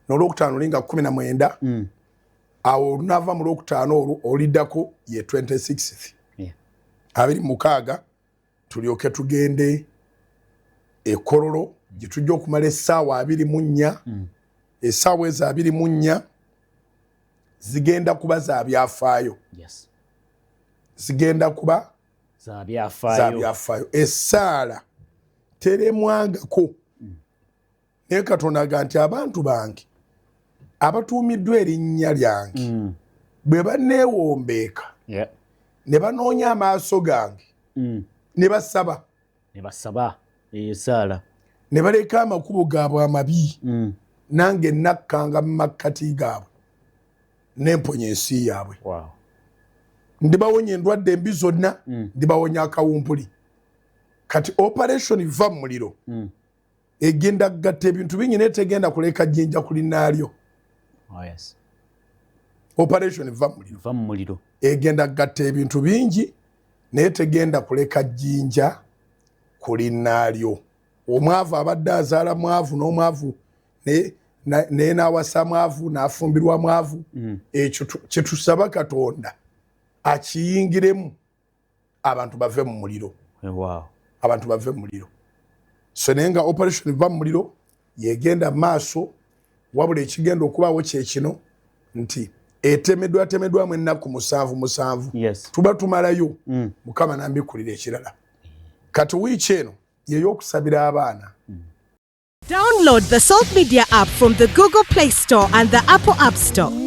n'olwokutaano linga 19 awo olunaava mu lwokutaano olwo oliddako ye 26th 26 tulyoke tugende Kololo gye tujja okumala essaawa 24 essaawa ezo 24 zigenda kuba za byafaayo zigenda kuba za byafaayo essaala teremwangako naye Katonda aga nti abantu bange abatuumiddwa erinnya lyange bwe baneewombeeka ne banoonya amaaso gange ne basaba esaala ne baleka amakubo gaabwe amabi nange nakkanga mu makkati gaabwe n'emponya ensi yaabwe ndibawonya endwadde embi zonna ndibawonya akawumpuli kati operation va mu muliro egenda kugatta ebintu bingi naye tegenda kuleka jjinja kulinaalyo operation va mu muliro egenda kugatta ebintu bingi naye tegenda kuleka jjinja kulinaalyo omwavu abadde azaala mwavu n'omwavu naye n'awasa mwavu n'afumbirwa mwavu ekyo kyetusaba Katonda akiyingiremu abantu bave mu muliro abantu bave mu muliro so naye nga operation va mu muliro yegenda maaso wabula ekigenda okubaawo kyekino nti etemeddwamu ennaku 7 tuba tumalayo Mukama n'ambikulira ekirala kati wiiki eno y'ey'okusabira abaana. Download the Salt Media app from the Google Play Store and the Apple App Store.